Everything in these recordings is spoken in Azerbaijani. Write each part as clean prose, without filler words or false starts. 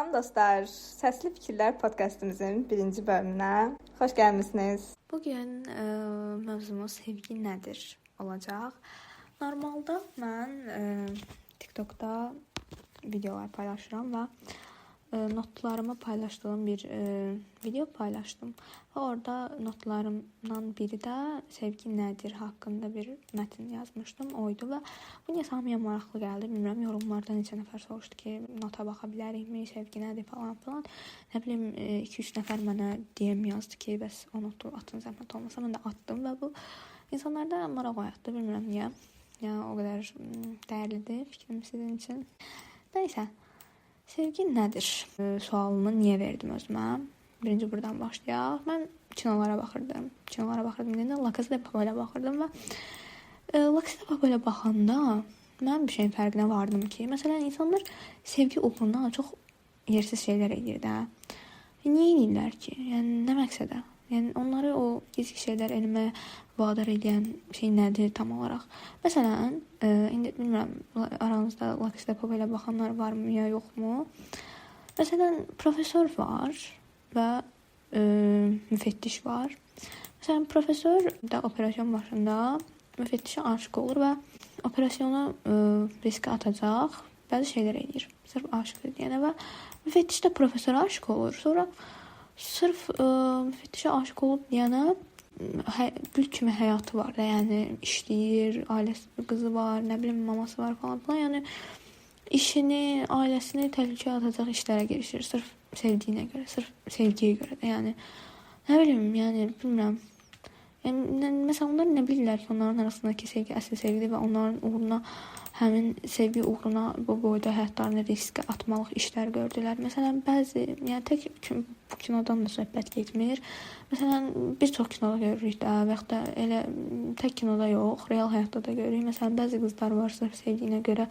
Salam dostlar, Səsli Fikirlər podkastımızın birinci bölümünə xoş gəlmisiniz. Bugün mövzumuz sevgi nədir olacaq. Normalda mən TikTokda videolar paylaşıram və notlarımı paylaşdığım bir video paylaşdım. Və orada notlarımdan biri də sevgi nədir haqqında bir mətn yazmışdım, oydu və bu niyə hamıya maraqlı gəldi, bilmirəm. Yorumlarda neçə nəfər soruşdu ki, nota baxa bilərikmi, sevgi nədir falan. Nə bilim 2-3 nəfər mənə DM yazdı ki, bəs o notu atın zəhmət olmasa. Mən də atdım və bu insanlarda maraq oyatdı, bilmirəm niyə. Yəni o qədər dəyərlidir fikrim sizin üçün. Nəysə, sevgi nədir sualını niyə verdim özümə? Birinci buradan başlayaq. Mən kinolara baxırdım. Deyəndə La Casa de Papel'ə baxırdım və La Casa de Papel'ə baxanda mən bir şeyin fərqinə vardım ki, məsələn, insanlar sevgi uğruna çox yersiz şeylər edir də. Niyə edirlər ki? Yəni nə məqsədə? Yəni onları o gizli şeylər eləməyə vadar edən şey nədir tam olaraq? Məsələn, indi bilmirəm, aranızda La Casa de Papel'ə baxanlar varmı ya yoxmu? Məsələn, professor var və müfəttiş var. Məsələn, professor da operasyon başında müfəttişə aşiq olur və operasyonu riskə atacaq bəzi şeylər edir. Sırf aşiq edənə və müfəttiş də professora aşiq olur. Sonra sırf müfəttişə aşiq olub deyənə gül kimi həyatı var da, yəni işləyir, ailəsi, qızı var, nə bilim maması var falan. Yəni işini, ailəsini təhlükəyə atacaq işlərə girişir sırf sevdiyinə görə, sırf sevgiyə görə də. Yəni nə bilim, yəni bilmirəm. Yəni məsələn onlar nə bilirlər ki, onların arasındakı sevgi əsl sevgidir və onların uğruna, həmin sevgi uğruna bu boyda həyatlarını riskə atmalıq işlər gördülər. Məsələn, bəzi, yəni tək bu kinodan da söhbət getmir. Məsələn, bir çox kinoda görürük də, və yaxud da elə tək kinoda yox, real həyatda da görürük. Məsələn, bəzi qızlar var, sırf sevdiyinə görə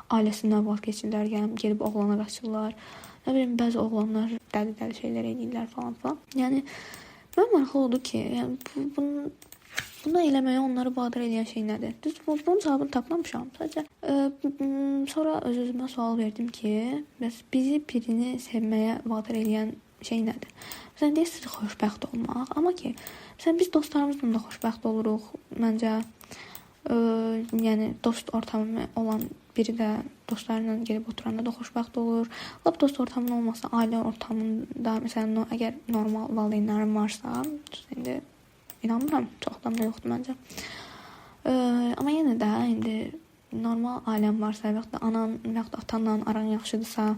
ailəsindən vaz keçirlər, gedib oğlana qaçırlar. Nə bilim, bəzi oğlanlar dəli şeylər edirlər falan. Yəni mən maraqlı oldu ki, yəni bunu eləməyə onları vadar edən şey nədir? Düz bunun cavabını tapmamışam. Sadəcə sonra öz-özümə sual verdim ki, bəs bizi birini sevməyə vadar edən şey nədir? Məsələn, deyirsiniz xoşbəxt olmaq, amma ki, məsələn biz dostlarımızla da xoşbəxt oluruq. Məncə yəni dost ortamı olan biri də dostlarla gəlib oturanda da xoşbəxt olur. Lap dost ortamında olmasa, ailə ortamında, məsələn, əgər normal valideynlərim varsa, indi inanmıram, çoxdan da yoxdur məncə. Amma yenə də indi normal ailəm varsa, və yaxud da anan, və yaxud da atanla aran yaxşıdırsa,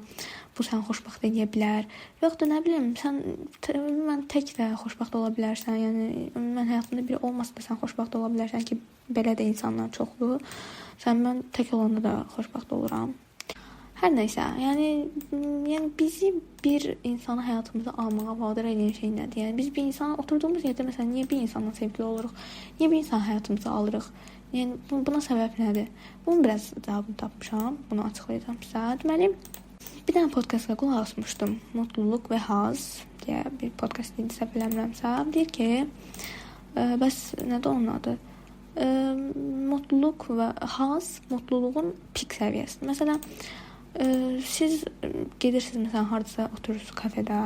bu səni xoşbəxt edə bilər. Və yaxud da nə bilim, mən tək də xoşbəxt ola bilərsən. Yəni mən həyatımda biri olmasa da sən xoşbəxt ola bilərsən ki, belə də insanlar çoxdur. Mən tək olanda da xoşbəxt oluram. Hər nəysə, yəni bizi bir insanı həyatımıza almağa vadar edən şey nədir? Yəni biz bir insana oturduğumuz yerdə məsələn niyə bir insanla sevgili oluruq? Niyə bir insanı həyatımıza alırıq? Yəni buna səbəb nədir? Bunun biraz cavabını tapmışam. Bunu açıqlayacağam sizə. Deməli, bir dənə podkastda qulaq asmışdım. Mutluluq və haz deyə bir podkast idi, səhv eləmirəmsə. Deyir ki, bəs nədir onun adı? Mutluluq və haz mutluluğun pik səviyyəsidir. Məsələn, siz gedirsiniz məsələn hardasa oturursunuz kafedə,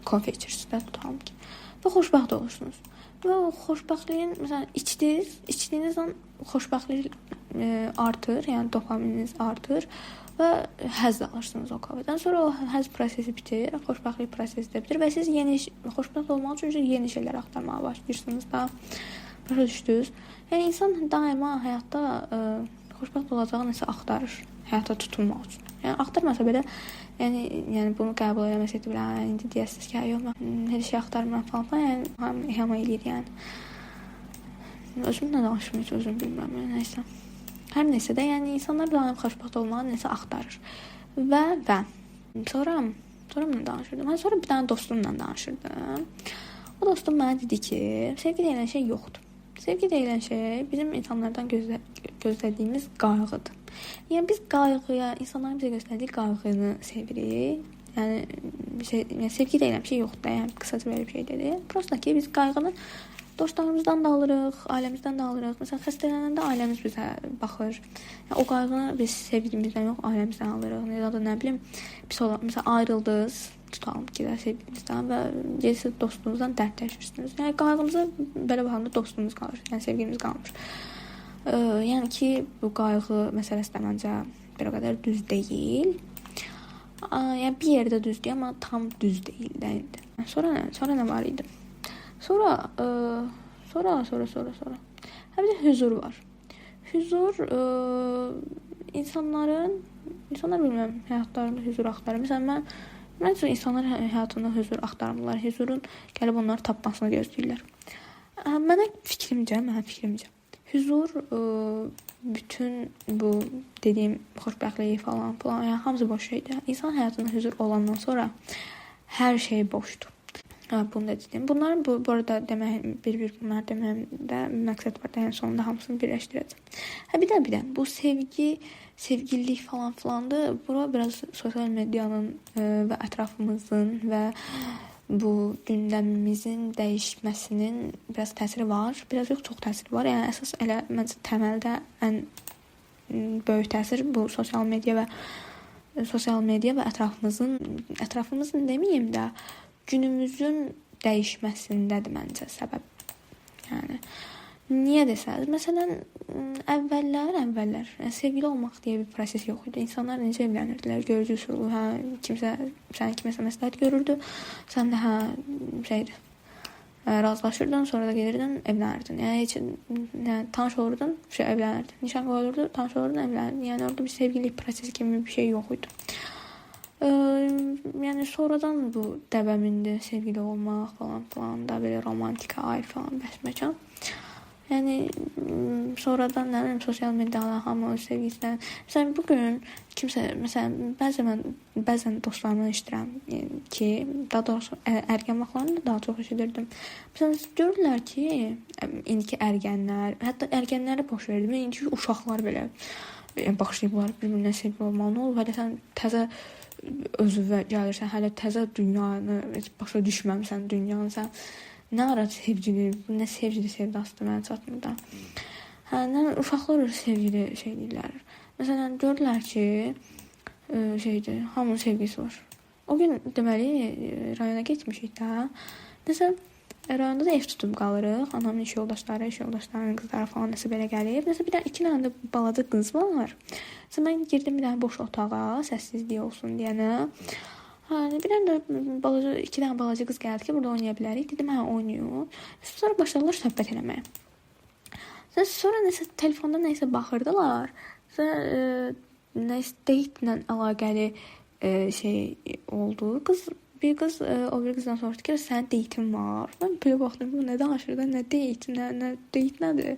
kofe içirsiniz də tutalım ki və xoşbəxt olursunuz. Və o xoşbəxtliyin məsələn içdiyiniz an xoşbəxtlik artır, yəni dopamininiz artır və həzz alırsınız o kafedən. Sonra o həzz prosesi bitir, xoşbəxtlik prosesi də bitir və siz yeni xoşbəxt olmaq üçün yeni şeylər axtarmağa başlayırsınız da. Başa düşdünüz? Yəni insan daima həyatda xoşbəxt olacağı nəsə axtarır həyata tutunmaq üçün. Yəni axtarmasa belə, yəni bunu qəbul eləməsək də belə, indi deyəsiniz ki, yox mən heç şey axtarmıram falan, yəni hamı eləyir yəni. Özümlə danışmır, heç özüm bilmirəm, nəysə. Hər nəysə də, yəni insanlar daim xoşbəxt olmağı nəsə axtarır. Və sonra mən danışırdım. Sonra bir dənə dostumla danışırdım. O dostum mənə dedi ki, sevgi deyilən şey yoxdur. Sevgi deyilən şey bizim insanlardan gözlədiyimiz qayğıdır. Yəni biz qayğıya, insanların bizə göstərdiyi qayğını sevirik. Yəni sevgi deyilən şey yoxdur da, yəni qısaca belə bir şey dedi. Prosta ki biz qayğını dostlarımızdan da alırıq, ailəmizdən də alırıq. Məsələn, xəstələnəndə ailəmiz bizə baxır. Yəni, o qayğını biz sevgimizdən yox, ailəmizdən alırıq. Ya da nə bilim, məsələn, ayrıldınız, tutalım ki, sevgilinizdən və gerisi dostunuzdan dərdləşirsiniz. Yəni, qayğımıza belə baxanda dostumuz qalır, yəni sevgilimiz qalmır. Yəni ki, bu qayğı məsələsi də məncə bir o qədər düz deyil. Yəni, bir yerdə düzdür, amma tam düz deyil də indi. Sonra nə var idi? Sonra. Hə, bir də hüzur var. Hüzur insanlar bilmirəm, həyatlarında hüzur axtarır. Məsələn, mən üçün insanlar həyatında hüzur axtarmırlar. Hüzurun gəlib onları tapmasını gözləyirlər. Mənim fikrimcə hüzur bütün bu dediyim xoşbəxtliyi falan, yəni hamısı boş şeydir. İnsan həyatında hüzur olandan sonra hər şey boşdur. Bunu da dedim. Bunların bu arada bir bunlar deməyimdə məqsəd var da, yəni sonunda hamısını birləşdirəcəm. Bir də bu sevgililik falan filandır. Bura biraz sosial medianın və ətrafımızın və bu gündəmimizin dəyişməsinin biraz təsiri var. Biraz yox, çox təsiri var. Yəni əsas elə məncə təməldə ən böyük təsir bu sosial media və ətrafımızın deməyim də günümüzün dəyişməsindədir məncə səbəb. Yəni niyə desəz, məsələn, əvvəllər yəni, sevgili olmaq deyə bir proses yox idi. İnsanlar necə evlənirdilər? Görücü usulü, kimsə kiməsə məsləhət görürdü. Sən də razılaşırdın, sonra da gedirdin, evlənirdin. Yəni tanış olurdun, evlənirdin. Nişan qoyulurdu, tanış olurdun, evlənirdin. Yəni orada bir sevgililik prosesi kimi bir şey yox idi. Yəni sonradan bu dəvəmində sevgili olmaq falan da belə romantika ay falan bəsməkan. Yəni sonradan nə bilim sosial mediada hamı öz sevgisindən. Məsələn bugün kimsə bəzən dostlarımdan eşidirəm ki, daha doğrusu ərgən vaxtlarında daha çox eşidirdim. Məsələn görürlər ki, indiki ərgənlər, hətta ərgənləri boş verdim, indiki uşaqlar belə başlayıblar bir-birinə sevgili olmalı. Nə olur? Hələ sən təzə özüvə gəlirsən, hələ təzə dünyanı başa düşməmsən, dünyanı sən nə ara sevgili, nə sevgili sevdasıdır mənə çatmır da. Uşaqlar sevgili şey deyirlər. Məsələn, görürlər ki, hamının sevgisi var. O gün deməli rayona getmişik də. Nəsə rayonda da ev tutub qalırıq. Anamın iş yoldaşlarının qızları falan nəsə belə gəlib. Nəsə bir dənə 2 dənə də balaca qız var. Nəsə mən girdim bir dənə boş otağa, səssizlik olsun deyənə. Bir dənə də 2 dənə balaca qız gəldi ki, burada oynaya bilərik. Dedim, oynayın. Sonra başladılar söhbət eləməyə. Sonra nəsə telefonda nəsə baxırdılar. Nəsə date'lə əlaqəli şey oldu. Bir qız o bir qızdan soruşdu ki, sənin date'in var. Mən belə baxdım, bu nə danışır da, nə date, nə date nədir?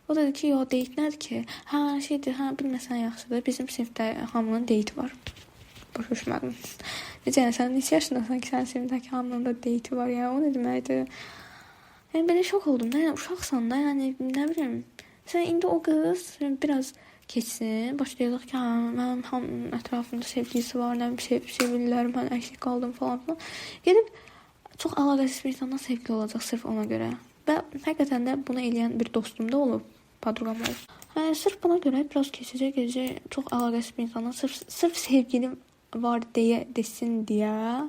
O dedi ki, date nədir ki? Bilməsən yaxşıdır. Bizim sinifdə hamının date var. Başa düşmədim. Necə, sən neçə yaşındasan ki, sənin sinifdəki hamının da date var, yəni o nə deməkdir? Yəni belə şok oldum da, yəni uşaqsan da, yəni nə bilim. Sən indi o qız biraz keçsin, başlayacaq ki, mənim hamının ətrafında sevgilisi var, nə bilim, sevgililərim, mən əksik qaldım falan. Gedib çox əlaqəsiz bir insandan sevgili olacaq sırf ona görə. Və həqiqətən də bunu eləyən bir dostum da olub, padruqam olub. Sırf buna görə biraz keçəcək, çox əlaqəsiz bir insandan sırf sevgilim var deyə bilsin deyə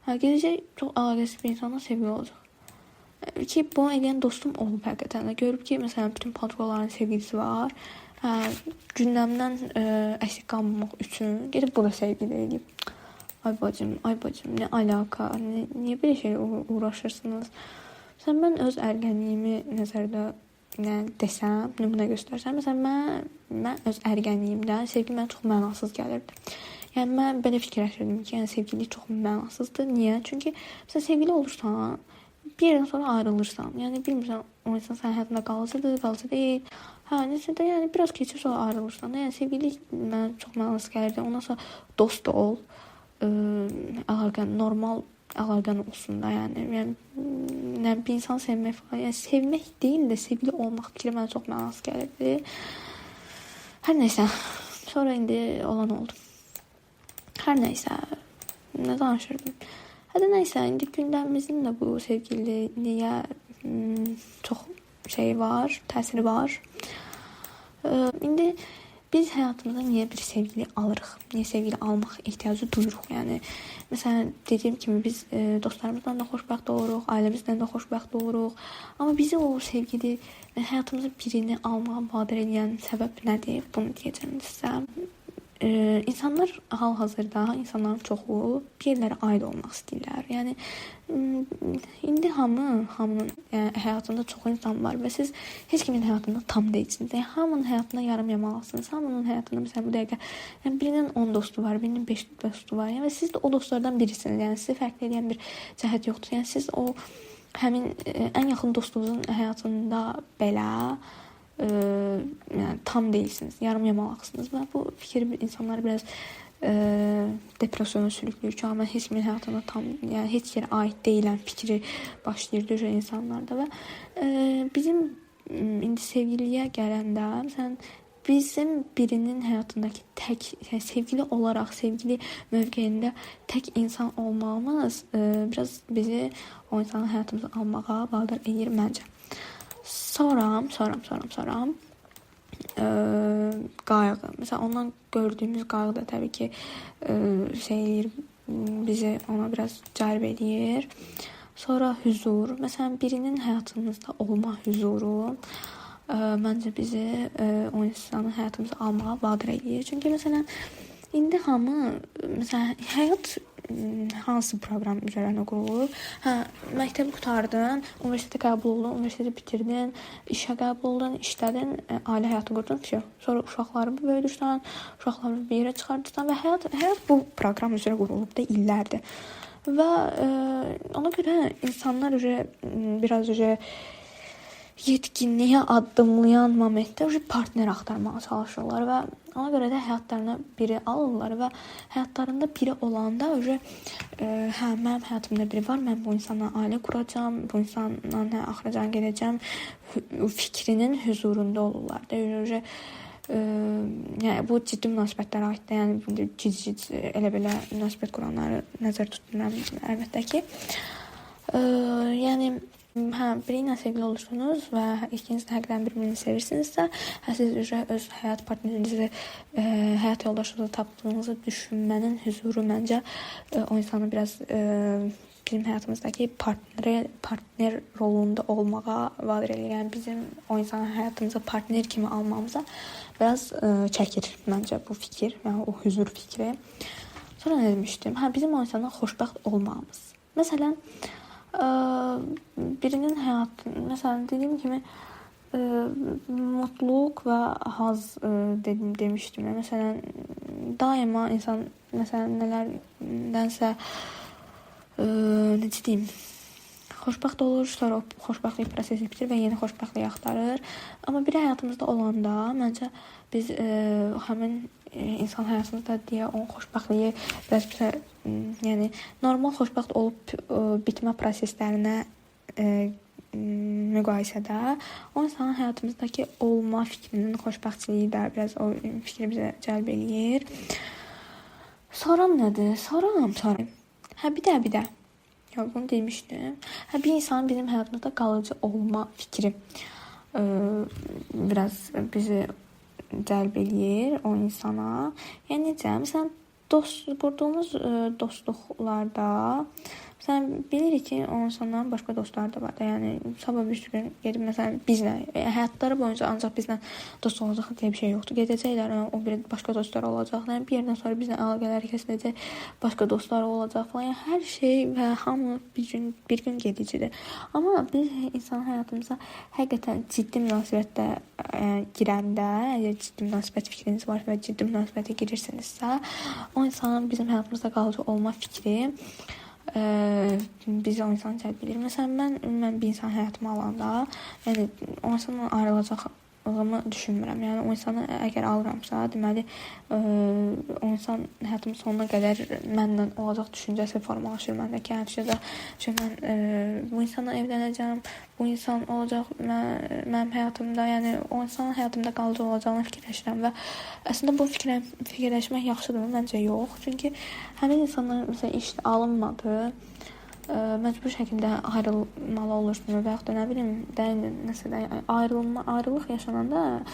gedəcək çox əlaqəsiz bir insandan sevgili olacaq. Ki bunu eləyən dostum olub həqiqətən də. Görüb ki, məsələn, bütün padruqaların sevgilisi var. Gündəmdən əksik qalmamaq üçün gedib bu da sevgili eləyib. Ay bacım, nə alaka, niyə belə şey uğraşırsınız? Mən öz ərgənliyimi nəzərdə desəm, nümunə göstərsəm, məsələn, mən öz ərgənliyimdə sevgi mənə çox mənasız gəlirdi. Yəni, mən belə fikirləşirdim ki, sevgili çox mənasızdır. Niyə? Çünki məsələn, sevgili olursan, bir yerdən sonra ayrılırsan. Yəni, bilmirsən, o insan sənin həyatında qalıcı deyil. Necə də, yəni, biraz keçir sonra ayrılırsan. Yəni, sevgili mənə çox mənasız gəlirdi. Ondan sonra dost ol, normal əlaqən olsun da, yəni bir insan sevmək falan, yəni sevmək deyil də sevgili olmaq fikri mənə çox mənasız gəlirdi. Hər nəysə, sonra indi olan oldu. Hər nəysə, nə danışırdım? Hadi neyse, indi gündəmimizin də bu sevgililiyə çox şey var, təsiri var. İndi biz həyatımıza niyə bir sevgili alırıq? Niyə sevgili almaq ehtiyacı duyuruq? Yəni məsələn dediyim kimi biz dostlarımızdan da xoşbəxt oluruq, ailəmizdən də xoşbəxt oluruq. Amma bizi o sevgili həyatımıza birini almağa vadar edən səbəb nədir? Bunu deyəcəm sizə. İnsanlar hal-hazırda, insanların çoxu bir yerlərə aid olmaq istəyirlər. Yəni indi hamının həyatında çox insan var və siz heç kimin həyatında tam deyilsiniz. Yəni hamının həyatında yarım yamalısınız. Hamının həyatında məsələn bu dəqiqə birinin 10 dostu var, birinin 5 dostu var. Yəni siz də o dostlardan birisiniz. Yəni sizi fərqli edən bir cəhət yoxdur. Yəni siz o həmin ən yaxın dostunuzun həyatında belə yəni tam değilsiniz, yarım yamalaqsınız və bu fikir insanları biraz depresyona sürükləyir ki, mən heç kimin həyatına tam, yəni heç yerə aid deyiləm fikri başlayır düşə insanlarda və bizim indi sevgiliyə gələndə məsələn bizim birinin həyatındakı tək, yəni sevgili olaraq, sevgili mövqeyində tək insan olmağımız biraz bizi o insanın həyatımıza almağa vadar edir məncə. Sonra qayğı. Mesela ondan gördüğümüz qayğı da tabii ki bizi ona biraz cəlb edir. Sonra huzur. Mesela birinin həyatımızda olma huzuru məncə bizi o insanın həyatımıza almağa vadar edir. Çünki mesela indi hamı mesela həyat hansı proqram üzərində qurulur? Məktəbi qurtardın, universitetə qəbul oldun, universiteti bitirdin, işə qəbul oldun, işlədin, ailə həyatı qurdun, sonra uşaqları böyüdürsən, uşaqları bir yerə çıxardırsan və həyat bu proqram üzrə qurulub da illərdir. Və ona görə insanlar biraz yetkinliyə addımlayan momentdə partner axtarmağa çalışırlar və ona görə də həyatlarına biri alırlar və həyatlarında biri olanda mənim həyatımda biri var, mən bu insanla ailə quracağam, bu insanla axıracan gedəcəm fikrinin huzurunda olurlar da. Yəni bu ciddi münasibətlərə aiddir. Yəni ciddi elə belə münasibət quranları nəzər tutmuram əlbəttə ki. Yəni biri ilə sevgili olursunuz və ikiniz də həqiqətən bir-birini sevirsinizsə, siz öz həyat partnerinizi, həyat yoldaşınızı tapdığınızı düşünmənin huzuru məncə o insanı biraz bizim həyatımızdakı partner rolunda olmağa vadar edir. Yəni bizim o insanı həyatımıza partner kimi almamıza biraz çəkir məncə bu fikir, yəni o huzur fikri. Sonra nə demişdim? Bizim o insandan xoşbəxt olmağımız. Məsələn, birinin həyatı, məsələn dediyim kimi mutluluq və haz demişdim. Məsələn, daima insan məsələn nələrdənsə necə deyim, xoşbəxt olur, sonra o xoşbəxtlik prosesi bitir və yeni xoşbəxtlik axtarır. Amma biri həyatımızda olanda məncə biz həmin insan həyatımızda deyə onun xoşbəxtliyi biraz yəni normal xoşbəxt olub bitmə proseslərinə müqayisədə o insanın həyatımızdakı olma fikrinin xoşbəxtçiliyi də biraz o fikri bizə cəlb edir. Sonra nədir? Sonra. Bir də. Yox, bunu demişdim. Bir insanın bizim həyatımızda qalıcı olma fikri biraz bizi cəlb edir o insana. Yəni necə? Məsələn, qurduğumuz dostluqlarda məsələn bilirik ki, o insanların başqa dostları da var da. Yəni sabah bir gün gedib məsələn bizlə həyatları boyunca ancaq bizlə dost olacaq deyə bir şey yoxdur. Gedəcəklər, o bir başqa dostlar olacaq. Yəni bir yerdən sonra bizlə əlaqələri kəsiləcək, başqa dostlar olacaq falan. Yəni hər şey və hamı bir gün gedicidir. Amma biz insan həyatımıza həqiqətən ciddi münasibətdə girəndə, əgər ciddi münasibət fikriniz var və ciddi münasibətə girirsinizsə, o insanın bizim həyatımızda qalıcı olma fikri bizi o insanı cəlb edir. Məsələn, mən bir insan həyatıma alanda, yəni o insanla ayrılacaq aldığımı düşünmürəm. Yəni o insanı əgər alıramsa, deməli o insan həyatımın sonuna qədər məndən olacaq düşüncəsi formalaşır məndəki. Həmişə mən bu insanla evlənəcəm, bu insan olacaq mənim həyatımda, yəni o insanın həyatımda qalıcı olacağını fikirləşirəm və əslində bu fikirləşmək yaxşıdır, məncə yox. Çünki həmin insanlar məsələn iş alınmadı, məcbur şəkildə ayrılmalı olursunuz və yaxud da nə bilim, nəsə də ayrılıq yaşananda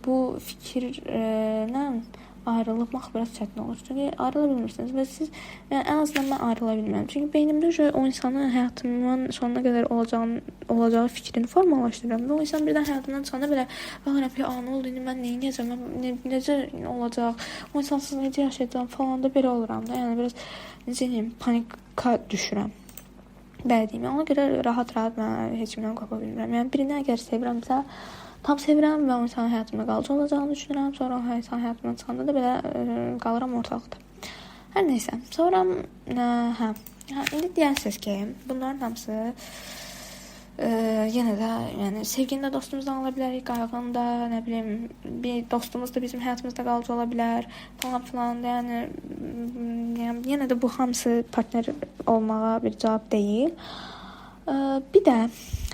bu fikirlə ayrılmaq biraz çətin olur. Çünki ayrıla bilmirsiniz və siz yəni ən azından mən ayrıla bilmirəm. Çünki beynimdə o insanın həyatımın sonuna qədər olacağı fikrini formalaşdırıram və o insan birdən həyatımdan çıxanda belə baxıram ki, nə oldu, indi mən nə edəcəm, necə olacaq, o insansız necə yaşayacağam falan da belə oluram da. Yəni biraz necə deyim, panika düşürəm. Belə deyim. Ona görə rahat-rahat mən heç kimdən qopa bilmirəm. Yəni birini əgər sevirəmsə, tam sevirəm və o insanın həyatımda qalıcı olacağını düşünürəm. Sonra o insan həyatımdan çıxanda da belə qalıram ortalıqda. Hər nəysə. Sonra indi deyərsiniz ki, bunların hamısı yenə də yəni sevgində dostumuzdan ola bilərik, qayğında, nə bilim, bir dostumuz da bizim həyatımızda qalıcı ola bilər, falan filan. Yəni yenə də bu hamısı partner olmağa bir cavab deyil. Bir də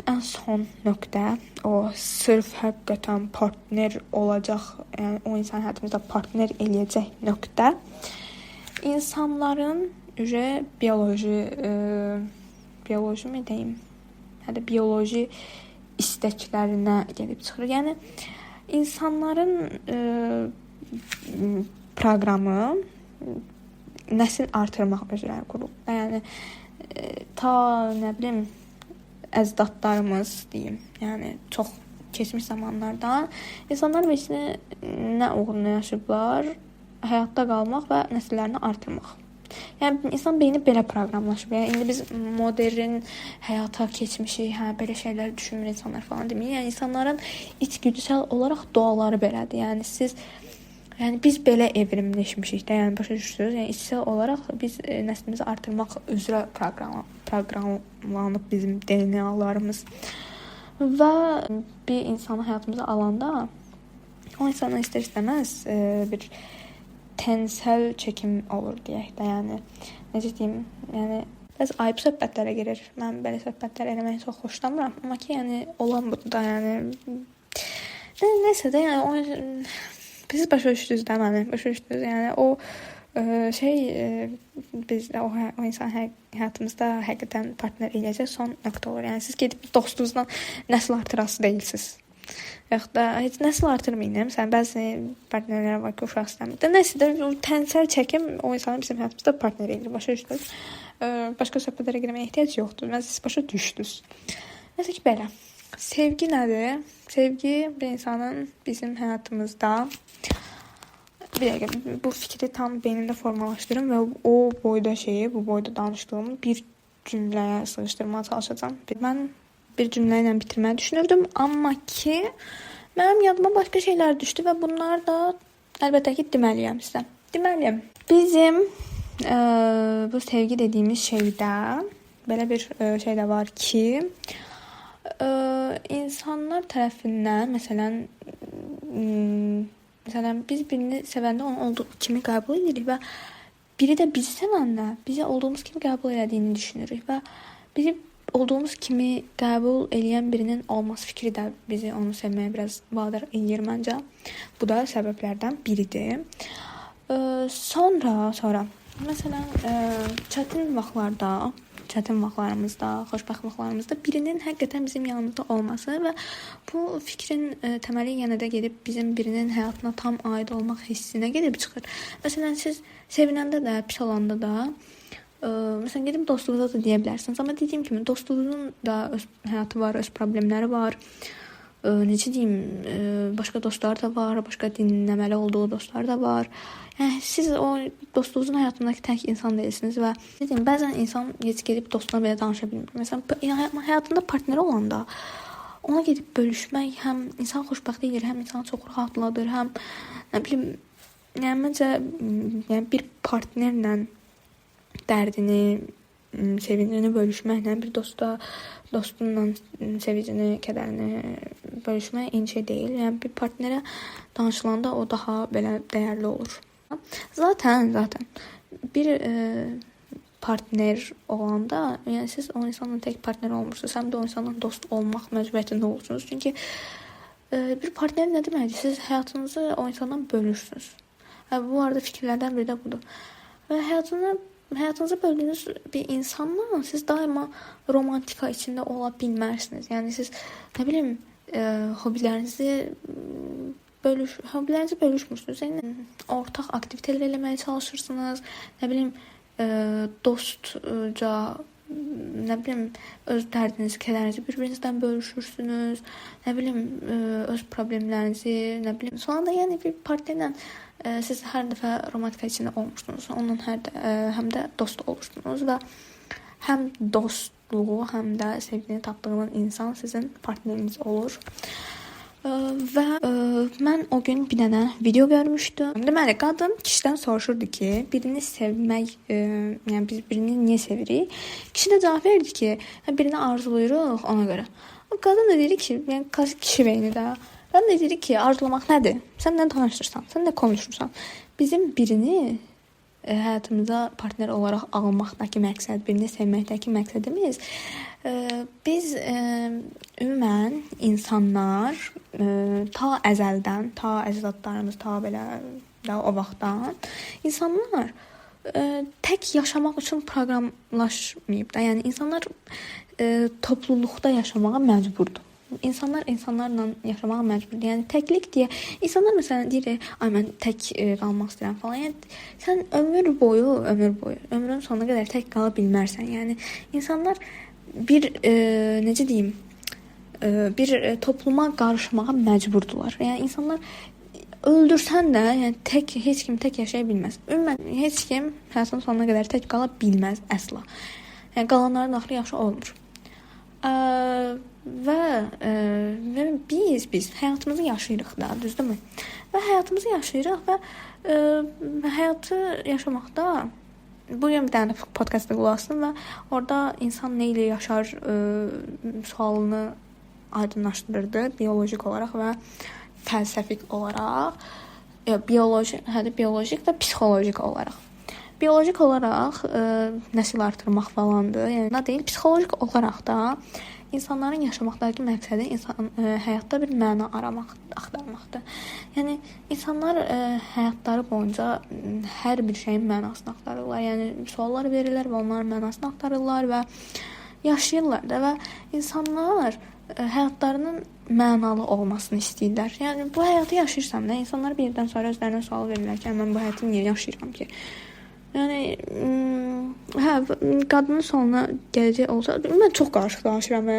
ən son nöqtə, o sırf həqiqətən partner olacaq, yəni o insan həyatımızda partner eləyəcək nöqtə insanların bioloji mi deyim? Hətta bioloji istəklərinə gəlib çıxır. Yəni insanların proqramı nəsil artırmaq üzrə qurulub. Yəni ta nə bilim əzdadlarımız deyim, yəni çox keçmiş zamanlardan insanlar beşini nə uğruna yaşayıblar? Həyatda qalmaq və nəsillərini artırmaq. Yəni insan beyni belə proqramlaşıb. Yəni indi biz modern həyata keçmişik, belə şeylər düşünmür insanlar falan demir. Yəni insanların içgüdüsel olaraq doğaları belədir. Yəni biz belə evrimləşmişik də, yəni başa düşürsünüz. Yəni içsel olaraq biz nəslimizi artırmaq üzrə proqramlanıb bizim DNA'larımız. Və bir insanı həyatımıza alanda o insana istər-istəməz bir tensel çəkim olur deyək də, yəni necə deyim, yəni biraz ayıb söhbətlərə girir. Mən belə söhbətlər eləməyi çox xoşlamıram, amma ki, yəni olan budur da, yəni nəsə də, yəni biz başa düşdünüz də məni, yəni o biz o insan həyatımızda həqiqətən partner eləyəcək son nöqtə olur. Yəni siz gedib dostunuzla nəsil artırası deyilsiniz. Yaxud da heç nəsil artırmayın. Məsələn, bəzi partnerlər var ki, uşaq istəmir. Nəsə də tənsel çəkim o insanın bizim həyatımızda partner eləyir. Başa düşdünüz? Başqa söhbətlərə girməyə ehtiyac yoxdur. Siz başa düşdünüz. Nəsə ki, belə. Sevgi nədir? Sevgi bir insanın bizim həyatımızda bir dəqiqə, bu fikri tam beynimdə formalaşdırım və o boyda bu boyda danışdığımı bir cümləyə sığışdırmaya çalışacağam. Mən bir cümlə ilə bitirməyi düşünürdüm, amma ki mənim yadıma başqa şeylər düşdü və bunlar da əlbəttə ki deməliyəm sizə. Deməliyəm. Bizim bu sevgi dediyimiz şeydə belə bir şey də var ki, insanlar tərəfindən məsələn biz birini sevəndə onu olduğu kimi qəbul edirik və biri də bizi sevəndə bizi olduğumuz kimi qəbul edədiyini düşünürük və bizi olduğumuz kimi qəbul eləyən birinin olması fikri də bizi onu sevməyə biraz vadar eləyir məncə. Bu da səbəblərdən biridir. Sonra məsələn çətin vaxtlarımızda, xoşbəxt vaxtlarımızda birinin həqiqətən bizim yanımızda olması və bu fikrin təməli yenə də gedib bizim birinin həyatına tam aid olmaq hissinə gedib çıxır. Məsələn siz sevinəndə də, pis olanda da məsələn gedib dostluğunuza da deyə bilərsiniz. Amma dediyim kimi dostluğunun da öz həyatı var, öz problemləri var. Necə deyim, başqa dostlar da var, başqa dinləməli olduğu dostlar da var. Yəni siz o dostluğunuzun həyatındakı tək insan deyilsiniz və deyim, bəzən insan heç gedib dostuna belə danışa bilmir. Məsələn, həyatında partneri olanda ona gedib bölüşmək həm insan xoşbəxt edir, həm insanı çox rahatladır, həm nə bilim, yəni məncə bir partnerlə dərdini, sevincini bölüşməklə bir dostunla sevincini, kədərini bölüşmək eyni şey deyil. Yəni bir partnerə danışılanda o daha belə dəyərli olur. Zaten bir partner olanda, yəni siz o insanla tek partner olmursunuz, həm də o insanla dost olmaq məcburiyyətində olursunuz. Çünki bir partner nə deməkdir? Siz həyatınızı o insandan bölürsünüz. Bu arada fikirlərdən biri də budur. Və həyatınızı böldüyünüz bir insanla siz daima romantika içində ola bilmərsiniz. Yəni siz nə bilim hobilərinizi bölüşmürsünüz. Yəni ortaq aktivitelər eləməyə çalışırsınız. Nə bilim dostca, nə bilim öz dərdinizi, kədərinizi bir-birinizdən bölüşürsünüz. Nə bilim öz problemlərinizi, nə bilim. Sonra da yəni bir partnerlə siz hər dəfə romantika içində olmuşsunuz. Onunla həm də dost olursunuz və həm dostluğu, həm də sevgini tapdığınız insan sizin partneriniz olur. Və mən o gün bir dənə video görmüşdüm. Deməli, qadın kişidən soruşurdu ki, birini sevmək, yəni biz birini niyə sevirik? Kişi də cavab verdi ki, birini arzulayırıq ona görə. Qadın da dedi ki, yəni klasik kişi beyni də. Qadın da dedi ki, arzulamaq nədir? Sən nə danışırsan? Sən nə konuşursan? Bizim birini həyatımıza partner olaraq almaqdakı məqsəd, birini sevməkdəki məqsədimiz biz ümumən insanlar ta əzəldən, ta əcdadlarımız, ta belə o vaxtdan insanlar tək yaşamaq üçün proqramlaşmayıb da. Yəni insanlar topluluqda yaşamağa məcburdur. İnsanlar insanlarla yaşamağa məcburdur. Yəni təklik deyə insanlar məsələn deyir, ay mən tək qalmaq istəyirəm falan. Yəni sən ömrün ömrün sonuna qədər tək qala bilmərsən. Yəni insanlar bir necə deyim, bir topluma qarışmağa məcburdular. Yəni insanlar öldürsən də, yəni heç kim tək yaşaya bilməz. Ümumən heç kim həyatının sonuna qədər tək qala bilməz əsla. Yəni qalanların axırı yaxşı olmur. Və biz həyatımızı yaşayırıq da, düzdürmü? Və həyatımızı yaşayırıq və həyatı yaşamaqda bu gün bir dənə podkastda qulaq asdım və orada insan nə ilə yaşar sualını aydınlaşdırırdı biolojik olaraq və fəlsəfik olaraq. Biolojik və psixolojik olaraq. Biolojik olaraq nəsil artırmaq falandır. Yəni nə deyil, psixolojik olaraq da insanların yaşamaqdakı məqsədi həyatda bir məna axtarmaqdır. Yəni insanlar həyatları boyunca hər bir şeyin mənasını axtarırlar. Yəni suallar verirlər və onların mənasını axtarırlar və yaşayırlar da və insanlar həyatlarının mənalı olmasını istəyirlər. Yəni bu həyatı yaşayırsam da insanlar bir yerdən sonra özlərinə sual verirlər ki, mən bu həyatı niyə yaşayıram ki? Yəni qadının sualına gələcək olsa, mən çox qarışıq danışıram.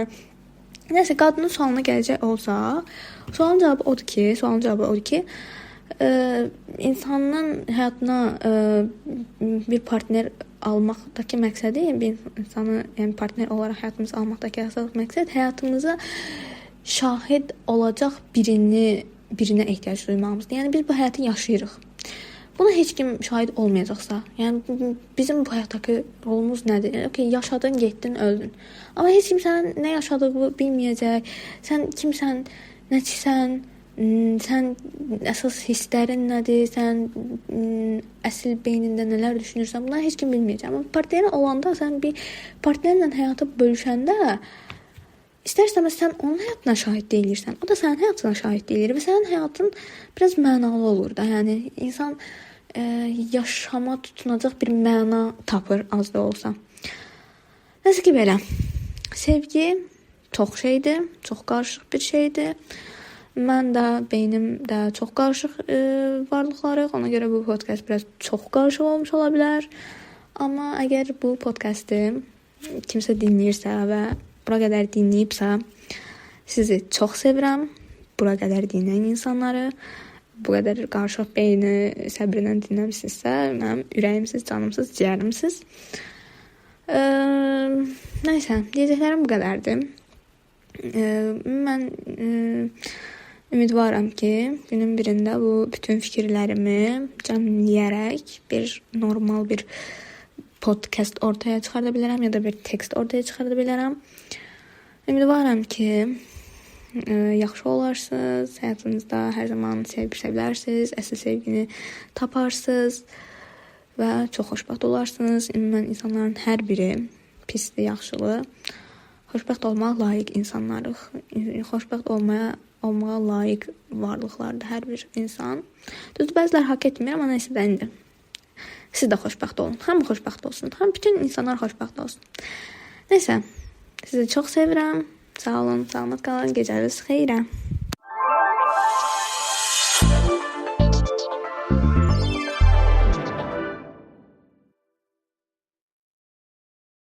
Nəsə qadının sualına gələcək olsa, sualın cavabı odur ki, insanın həyatına bir partner almaqdakı məqsədi, bir insanı yəni partner olaraq həyatımıza almaqdakı əsas məqsəd həyatımıza şahid olacaq birinə ehtiyac duymağımızdır. Yəni biz bu həyatı yaşayırıq. Buna heç kim şahid olmayacaqsa, yəni bizim bu həyatdakı rolumuz nədir? Okay, yaşadın, getdin, öldün. Amma heç kim sənin nə yaşadığını bilməyəcək. Sən kimsən, nəçisən, sən əsas hisslərin nədir? Sən əsl beynində nələr düşünürsən? Bunları heç kim bilməyəcək. Amma partnerin olanda, sən bir partnerlə həyatı bölüşəndə İstər-istəməz sən onun həyatına şahid deyilirsən. O da sənin həyatına şahid deyilir və sənin həyatın biraz mənalı olur da. Yəni insan yaşama tutunacaq bir məna tapır az da olsa. Nəsə ki belə. Sevgi çox şeydir, çox qarışıq bir şeydir. Mən də, beynim də çox qarışıq varlıqlarıq. Ona görə bu podkast biraz çox qarışıq olmuş ola bilər. Amma əgər bu podkastı kimsə dinləyirsə və bura qədər dinləyibsə, sizi çox sevirəm. Bura qədər dinləyən insanları, bu qədər qarışıq beyni səbrlə dinləmişsinizsə, mənim ürəyimsiz, canımsız, ciyərimsiz. Nəysə, deyəcəklərim bu qədərdir. Mən ümidvaram ki, günün birində bu bütün fikirlərimi cəmləyərək bir normal bir podcast ortaya çıxarda bilərəm ya da bir tekst ortaya çıxarda bilərəm. Ümidvaram ki, yaxşı olarsınız. Həyatınızda hər zaman sevilərsiniz, əsl sevgini taparsınız və çox xoşbəxt olarsınız. Ümumən insanların hər biri pisdir, yaxşıdır. Xoşbəxt olmaq layiq insanlarıq. Xoşbəxt olmağa layiq varlıqlardır hər bir insan. Düzdür, bəzilər haqq etmir, amma nəysə də indi. Siz də xoşbəxt olun. Hamı xoşbəxt olsun. Bütün insanlar xoşbəxt olsun. Nəysə, sizi çox sevirəm. Sağ olun, salamat qalın. Gecəniz xeyrə.